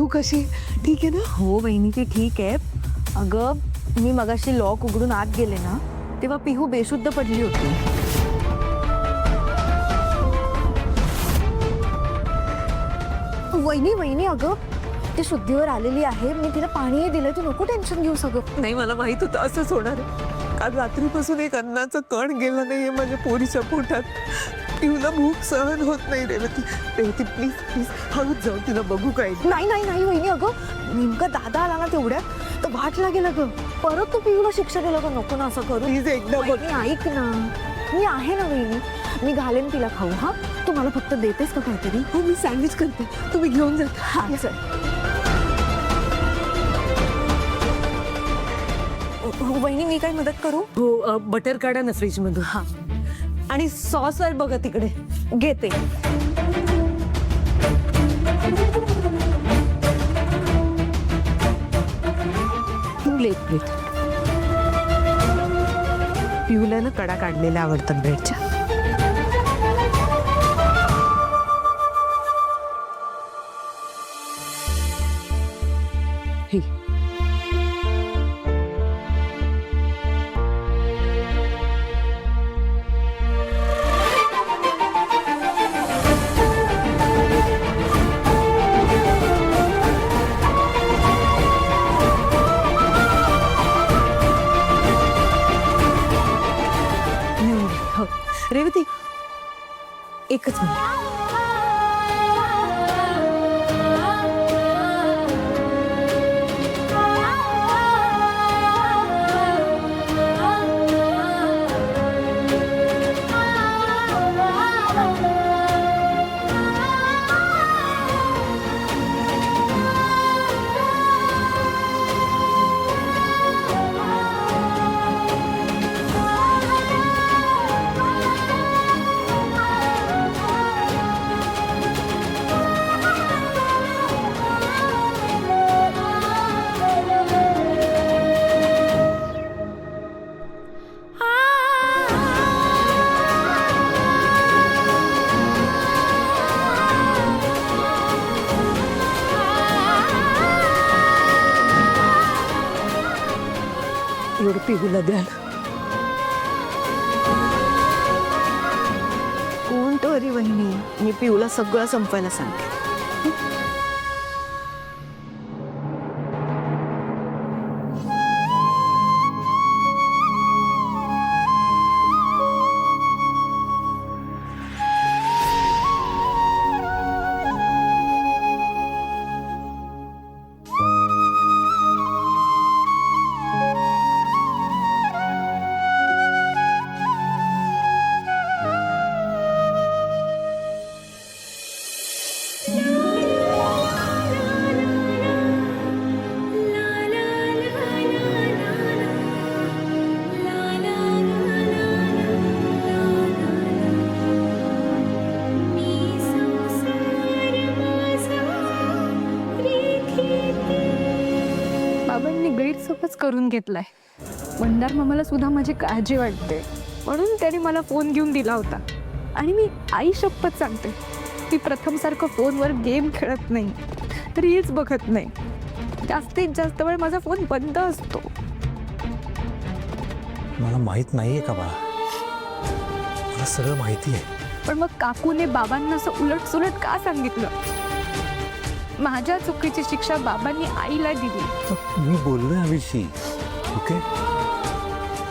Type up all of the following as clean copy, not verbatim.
पिहू कशी ठीक आहे ना? हो वहिनी ती ठीक आहे. अगं मी मगाशी लॉक उघडून आत गेले ना तेव्हा पिहू बेशुद्ध पडली होती. वहिनी वहिनी अगं ती शुद्धीवर आलेली आहे. मी तिला पाणीही दिलं. तू नको टेन्शन घेऊ सगळं. नाही मला माहित होतं असंच होणार आहे. काल रात्रीपासून एक अन्नाचं कण गेलं नाहीये माझ्या पोरीच्या पोटात. पिहूला भूक सहन होत नाही. रेवती रेवती प्लीज प्लीज हळूच जाऊ तिला बघू काय. नाही नाही नाही वहिनी अगं नेमका दादा आला ना तेवढ्यात तर वाट लागेल अगं. परत तू पिहूला शिक्षा दिला का? नको ना असं करू. प्लीज एकदा बघ. वहिनी ऐक ना मी आहे ना वहिनी. मी घालेन तिला खाऊ. हा तू मला फक्त देतेस का काहीतरी? हो मी सँडविच करते तुम्ही घेऊन जा. हा चल. वहिनी मी काय मदत करू? हो बटर काढा ना फ्रीज मधून. हा आणि सॉस आहे बघा तिकडे. घेते. Plate plate. पिहूला ना कडा काढलेल्या आवडतात ब्रेडच्या. हे हो रेवती एकच मिनिट. एवढं पिहूला द्याल. कोण तरी वहिनी मी पिऊला सगळं संपवायला सांगते. बाबांनी गैरसमज करून घेतलाय. मंदार मामाला सुद्धा माझी काळजी वाटते म्हणून त्याने मला फोन घेऊन दिला होता. आणि मी आई शपथ सांगते ती प्रथम सारखं फोनवर गेम खेळत नाही, रील्स बघत नाही. जास्तीत जास्त वेळ माझा फोन बंद असतो. मला माहित नाहीये का बाळा? मला सगळं माहिती आहे. पण मग काकूने बाबांना असं उलट सुलट का सांगितलं? माझ्या चुकीची शिक्षा बाबांनी आईला दिली. मी बोललोय आविषयी. ओके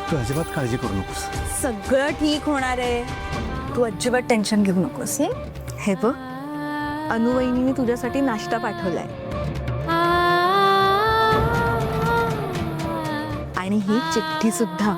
तू अजिबात काळजी करू नकोस. सगळं ठीक होणार आहे. तू अजिबात टेन्शन घेऊ नकोस. हे बघ अनुवहिनीने तुझ्यासाठी नाश्ता पाठवलाय आणि ही चिठ्ठी सुद्धा.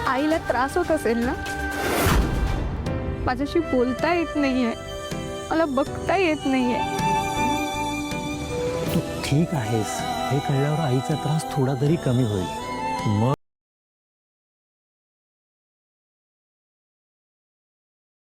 आईला त्रास होत असेल ना? माझ्याशी बोलता येत नाहीये, मला बघता येत नाहीये. तू ठीक आहेस हे कळल्यावर आईचा त्रास थोडा तरी कमी होईल. मग